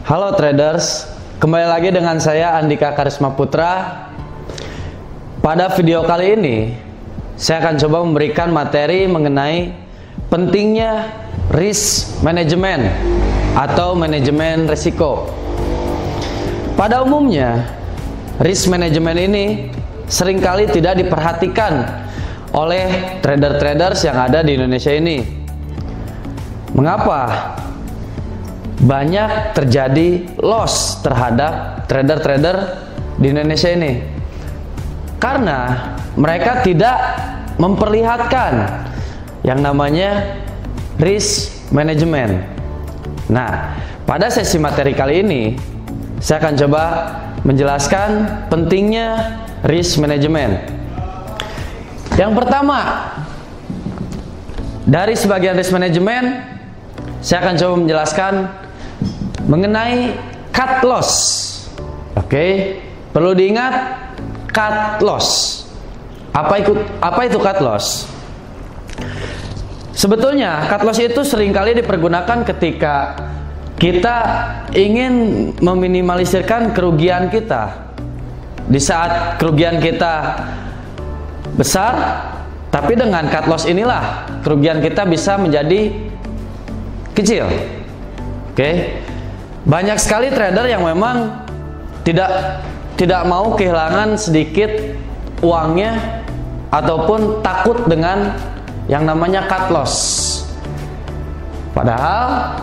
Halo traders, kembali lagi dengan saya Andika Karisma Putra. Pada video kali ini, saya akan coba memberikan materi mengenai pentingnya risk management atau manajemen risiko. Pada umumnya, risk management ini seringkali tidak diperhatikan oleh trader-traders yang ada di Indonesia ini. Mengapa? Banyak terjadi loss terhadap trader-trader di Indonesia ini karena mereka tidak memperlihatkan yang namanya risk management. Nah, pada sesi materi kali ini saya akan coba menjelaskan pentingnya risk management. Yang pertama, dari sebagian risk management saya akan coba menjelaskan mengenai cut loss. Oke, perlu diingat cut loss. Apa itu cut loss? Sebetulnya cut loss itu seringkali dipergunakan ketika kita ingin meminimalisirkan kerugian kita. Di saat kerugian kita besar, tapi dengan cut loss inilah kerugian kita bisa menjadi kecil. Oke. Banyak sekali trader yang memang tidak mau kehilangan sedikit uangnya ataupun takut dengan yang namanya cut loss. Padahal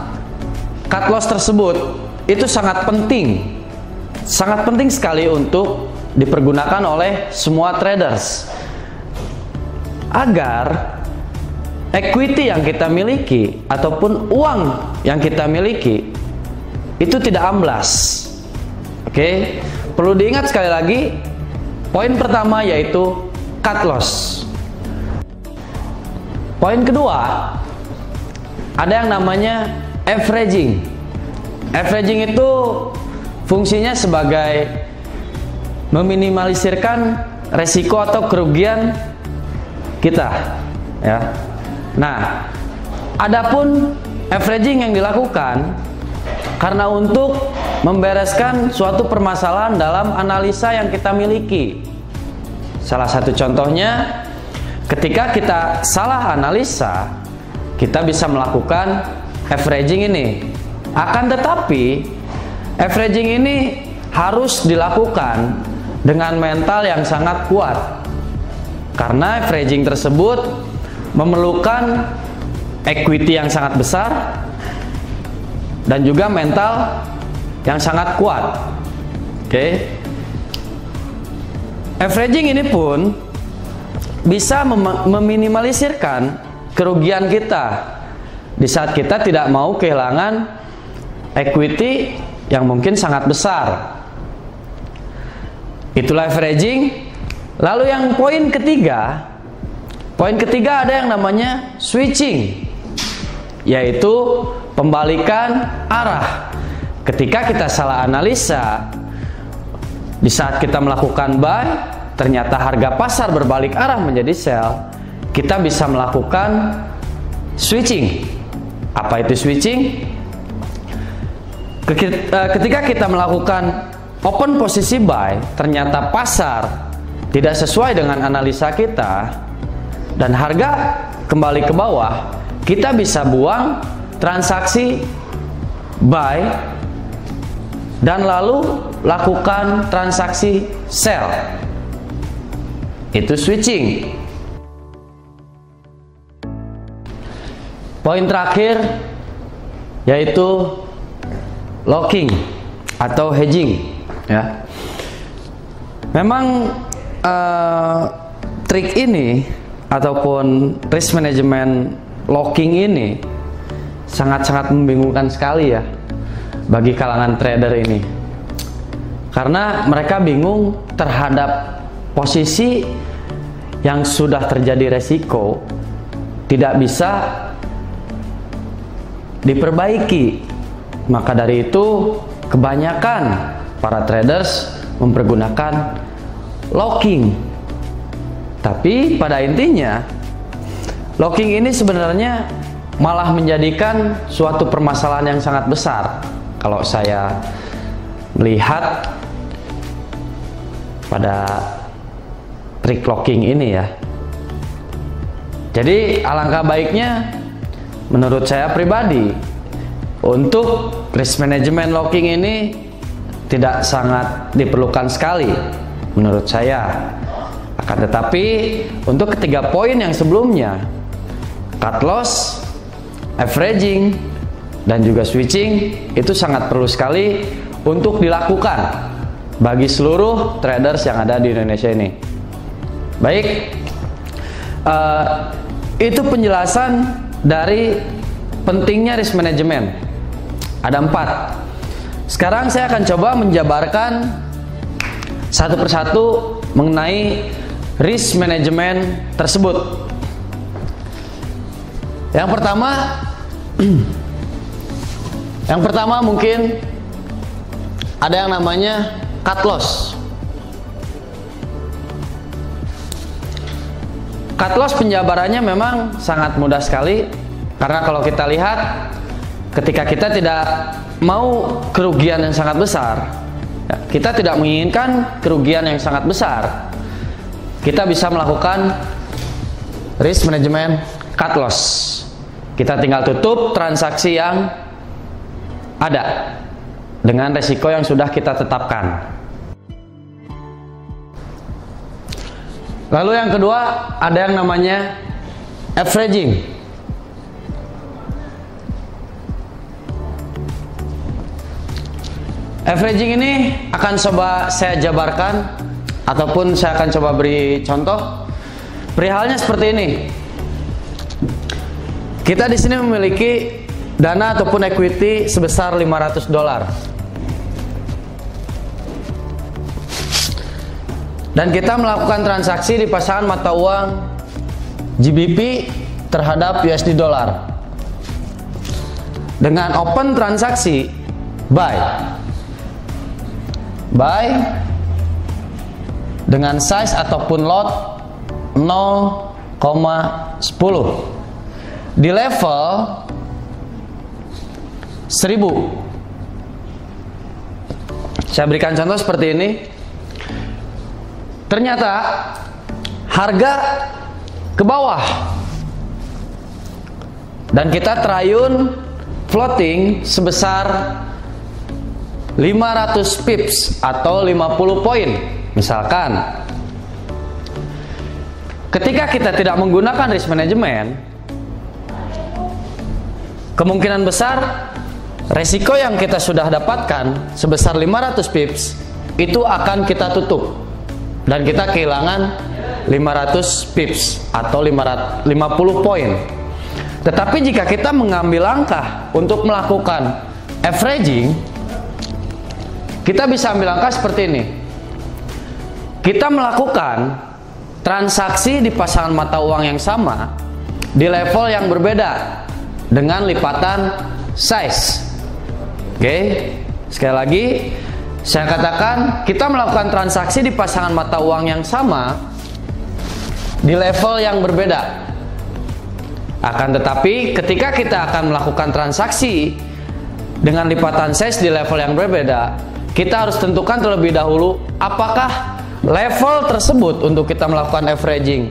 cut loss tersebut itu sangat penting sekali untuk dipergunakan oleh semua traders agar equity yang kita miliki ataupun uang yang kita miliki itu tidak amblas. Oke, perlu diingat sekali lagi, poin pertama yaitu cut loss. Poin kedua, ada yang namanya averaging. Averaging itu fungsinya sebagai meminimalisirkan resiko atau kerugian kita, ya. Nah, adapun averaging yang dilakukan karena untuk membereskan suatu permasalahan dalam analisa yang kita miliki. Salah satu contohnya, ketika kita salah analisa, kita bisa melakukan averaging ini. Akan tetapi, averaging ini harus dilakukan dengan mental yang sangat kuat. Karena averaging tersebut memerlukan equity yang sangat besar dan juga mental yang sangat kuat. Oke. Averaging ini pun bisa meminimalisirkan kerugian kita di saat kita tidak mau kehilangan equity yang mungkin sangat besar. Itulah averaging. Lalu yang poin ketiga ada yang namanya switching, yaitu pembalikan arah. Ketika kita salah analisa, di saat kita melakukan buy, ternyata harga pasar berbalik arah menjadi sell, kita bisa melakukan switching. Apa itu switching? Ketika kita melakukan open posisi buy, ternyata pasar tidak sesuai dengan analisa kita dan harga kembali ke bawah, kita bisa buang transaksi buy dan lalu lakukan transaksi sell. Itu switching. Poin terakhir yaitu locking atau hedging, ya. Memang trik ini ataupun risk management locking ini sangat-sangat membingungkan sekali ya bagi kalangan trader ini, karena mereka bingung terhadap posisi yang sudah terjadi resiko tidak bisa diperbaiki. Maka dari itu kebanyakan para traders mempergunakan locking. Tapi pada intinya locking ini sebenarnya malah menjadikan suatu permasalahan yang sangat besar kalau saya melihat pada trik locking ini ya. Jadi alangkah baiknya menurut saya pribadi untuk risk management locking ini tidak sangat diperlukan sekali menurut saya. Akan tetapi untuk ketiga poin yang sebelumnya, cut loss, averaging, dan juga switching, itu sangat perlu sekali untuk dilakukan bagi seluruh traders yang ada di Indonesia ini. Baik, itu penjelasan dari pentingnya risk management. Ada 4. Sekarang saya akan coba menjabarkan satu persatu mengenai risk management tersebut. Yang pertama mungkin ada yang namanya cut loss. Cut loss penjabarannya memang sangat mudah sekali, karena kalau kita lihat ketika kita tidak mau kerugian yang sangat besar, kita tidak menginginkan kerugian yang sangat besar, kita bisa melakukan risk management cut loss. Kita tinggal tutup transaksi yang ada dengan resiko yang sudah kita tetapkan. Lalu yang kedua ada yang namanya averaging. Averaging ini akan coba saya jabarkan ataupun saya akan coba beri contoh. Perihalnya seperti ini. Kita di sini memiliki dana ataupun equity sebesar $500. Dan kita melakukan transaksi di pasangan mata uang GBP terhadap USD dollar. Dengan open transaksi buy dengan size ataupun lot 0,10 di level 1000. Saya berikan contoh seperti ini. Ternyata harga ke bawah dan kita terayun floating sebesar 500 pips atau 50 poin misalkan. Ketika kita tidak menggunakan risk management, kemungkinan besar resiko yang kita sudah dapatkan sebesar 500 pips itu akan kita tutup dan kita kehilangan 500 pips atau 50 poin. Tetapi jika kita mengambil langkah untuk melakukan averaging, kita bisa ambil langkah seperti ini. Kita melakukan transaksi di pasangan mata uang yang sama di level yang berbeda dengan lipatan size. Oke, sekali lagi saya katakan, kita melakukan transaksi di pasangan mata uang yang sama di level yang berbeda. Akan tetapi ketika kita akan melakukan transaksi dengan lipatan size di level yang berbeda, kita harus tentukan terlebih dahulu apakah level tersebut untuk kita melakukan averaging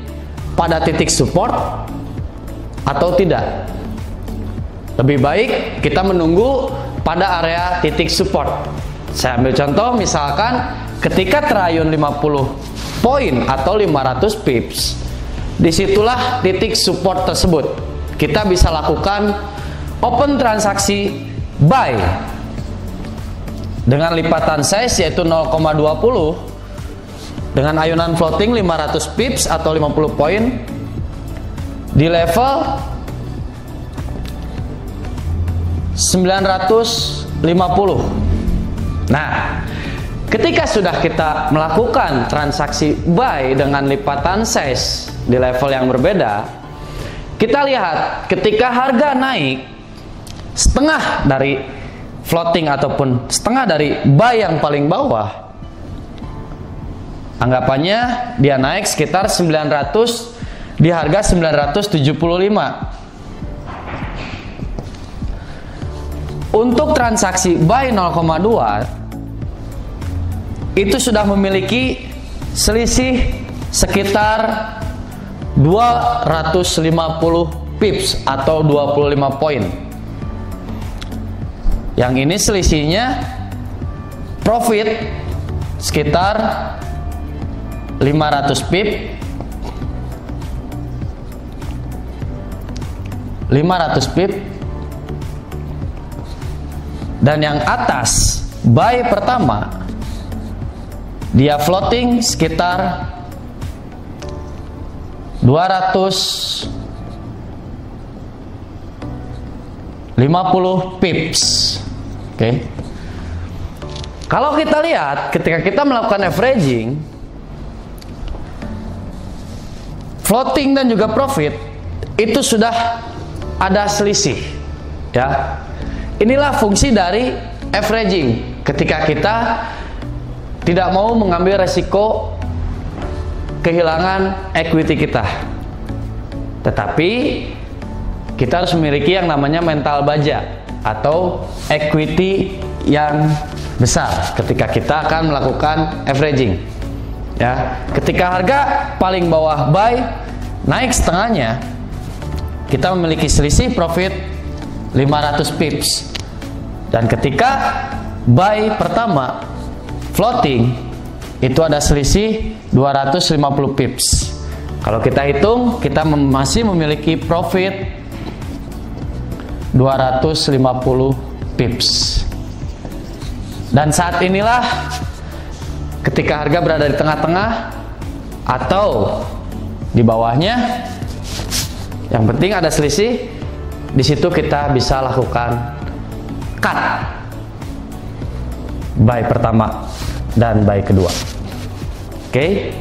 pada titik support atau tidak. Lebih baik kita menunggu pada area titik support. Saya ambil contoh, misalkan ketika terayun 50 poin atau 500 pips, disitulah titik support tersebut. Kita bisa lakukan open transaksi buy dengan lipatan size yaitu 0,20 dengan ayunan floating 500 pips atau 50 poin di level 950. Nah, ketika sudah kita melakukan transaksi buy dengan lipatan size di level yang berbeda, kita lihat ketika harga naik setengah dari floating ataupun setengah dari buy yang paling bawah, Anggapannya dia naik sekitar 900 di harga 975. Untuk transaksi buy 0,2 itu sudah memiliki selisih sekitar 250 pips atau 25 poin. Yang ini selisihnya profit sekitar 500 pip, 500 pip. Dan yang atas buy pertama dia floating sekitar 250 pips. Oke. Kalau kita lihat ketika kita melakukan averaging, floating dan juga profit itu sudah ada selisih, ya. Inilah fungsi dari averaging ketika kita tidak mau mengambil resiko kehilangan equity kita, tetapi kita harus memiliki yang namanya mental baja atau equity yang besar ketika kita akan melakukan averaging, ya. Ketika harga paling bawah buy naik setengahnya, kita memiliki selisih profit 500 pips. Dan ketika buy pertama floating itu ada selisih 250 pips. Kalau kita hitung, kita masih memiliki profit 250 pips. Dan saat inilah ketika harga berada di tengah-tengah atau di bawahnya, yang penting ada selisih. Di situ kita bisa lakukan cut buy pertama dan buy kedua. Oke.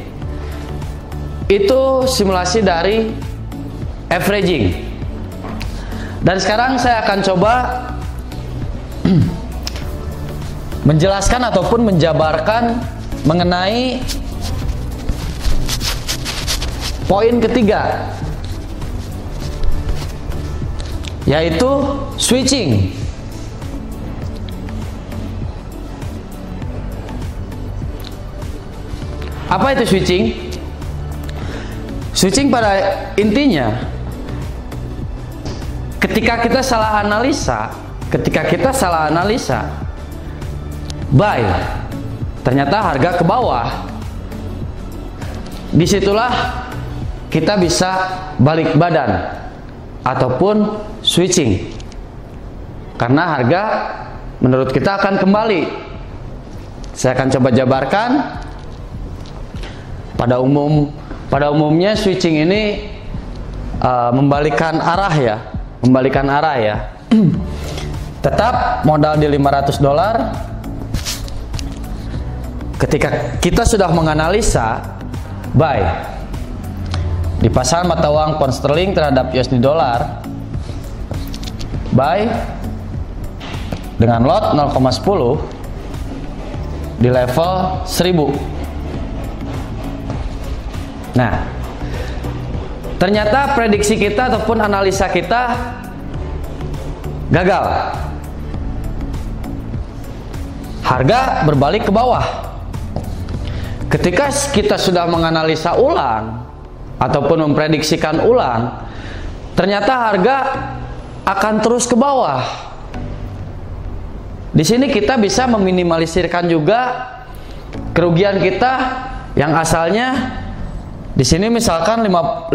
Itu simulasi dari averaging. Dan sekarang saya akan coba menjelaskan ataupun menjabarkan mengenai poin ketiga, yaitu switching. Apa itu switching? Switching pada intinya ketika kita salah analisa, buy, ternyata harga ke bawah, disitulah kita bisa balik badan ataupun switching, karena harga menurut kita akan kembali. Saya akan coba jabarkan. Pada umumnya switching ini membalikkan arah ya, tetap modal di $500. Ketika kita sudah menganalisa buy di pasar mata uang pound sterling terhadap USD dollar, buy dengan lot 0,10 di level 1000. Nah, ternyata prediksi kita ataupun analisa kita gagal. Harga berbalik ke bawah. Ketika kita sudah menganalisa ulang ataupun memprediksikan ulang, ternyata harga akan terus ke bawah. Di sini kita bisa meminimalisirkan juga kerugian kita yang asalnya di sini misalkan 500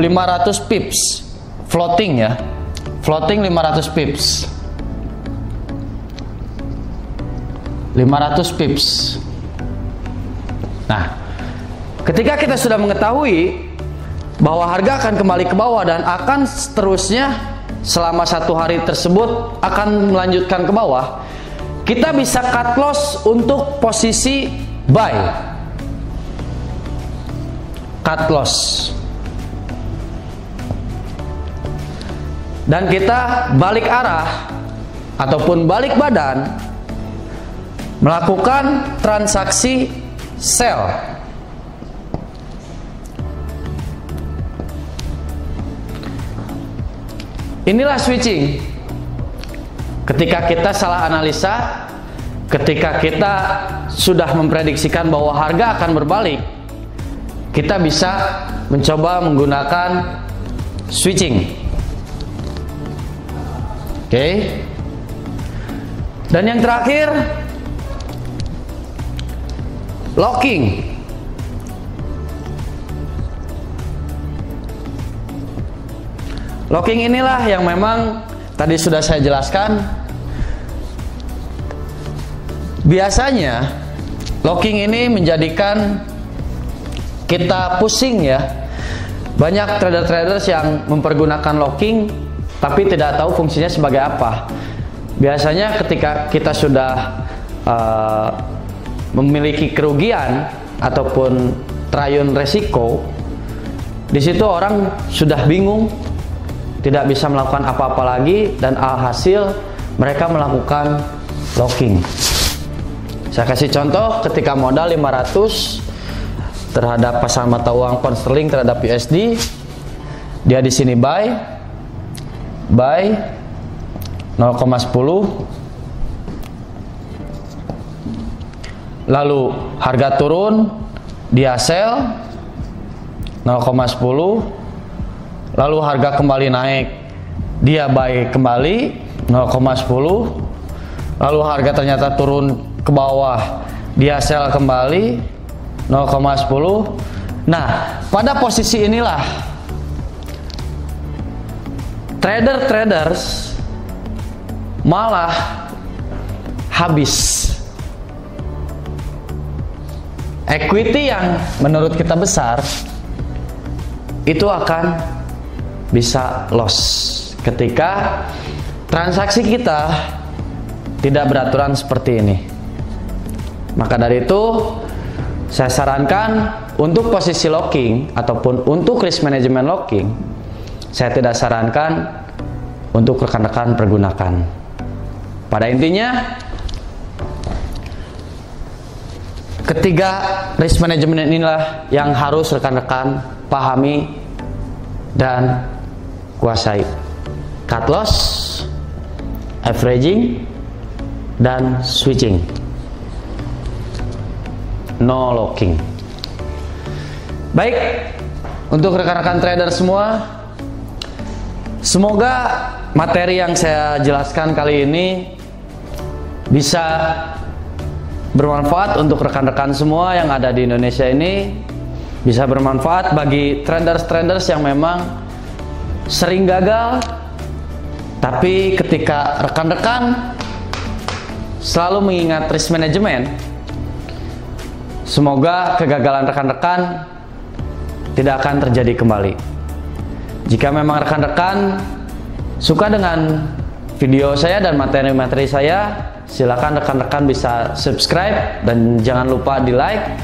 pips floating ya. Floating 500 pips. 500 pips. Nah, ketika kita sudah mengetahui bahwa harga akan kembali ke bawah dan akan seterusnya selama 1 hari tersebut akan melanjutkan ke bawah, kita bisa cut loss untuk posisi buy. Cut loss. Dan kita balik arah ataupun balik badan melakukan transaksi sell Inilah switching. Ketika kita salah analisa, ketika kita sudah memprediksikan bahwa harga akan berbalik, kita bisa mencoba menggunakan switching. Oke. Dan yang terakhir, locking. Locking inilah yang memang tadi sudah saya jelaskan. Biasanya locking ini menjadikan kita pusing ya. Banyak trader-traders yang mempergunakan locking tapi tidak tahu fungsinya sebagai apa. Biasanya ketika kita sudah memiliki kerugian ataupun terayun resiko, di situ orang sudah bingung, tidak bisa melakukan apa-apa lagi, dan alhasil mereka melakukan locking. Saya kasih contoh, ketika modal 500 terhadap pasar mata uang pound sterling terhadap USD, dia di sini buy 0,10, lalu harga turun, dia sell 0,10, lalu harga kembali naik, dia buy kembali 0,10, lalu harga ternyata turun ke bawah, dia sell kembali 0,10. Nah, pada posisi inilah traders malah habis. Equity yang menurut kita besar itu akan bisa loss ketika transaksi kita tidak beraturan seperti ini. Maka dari itu saya sarankan untuk posisi locking ataupun untuk risk management locking, saya tidak sarankan untuk rekan-rekan pergunakan. Pada intinya, ketiga risk management inilah yang harus rekan-rekan pahami dan kuasai. Cut loss, averaging, dan switching. No locking. Baik, untuk rekan-rekan trader semua, semoga materi yang saya jelaskan kali ini bisa bermanfaat untuk rekan-rekan semua yang ada di Indonesia ini, bisa bermanfaat bagi traders-traders yang memang sering gagal, tapi ketika rekan-rekan selalu mengingat risk management, semoga kegagalan rekan-rekan tidak akan terjadi kembali. Jika memang rekan-rekan suka dengan video saya dan materi-materi saya, silakan rekan-rekan bisa subscribe dan jangan lupa di like.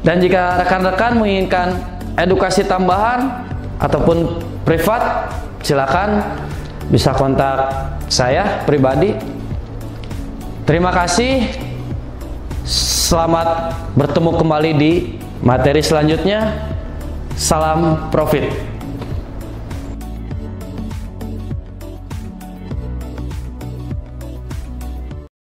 Dan jika rekan-rekan menginginkan edukasi tambahan ataupun privat, silakan bisa kontak saya pribadi. Terima kasih. Selamat bertemu kembali di materi selanjutnya. Salam profit.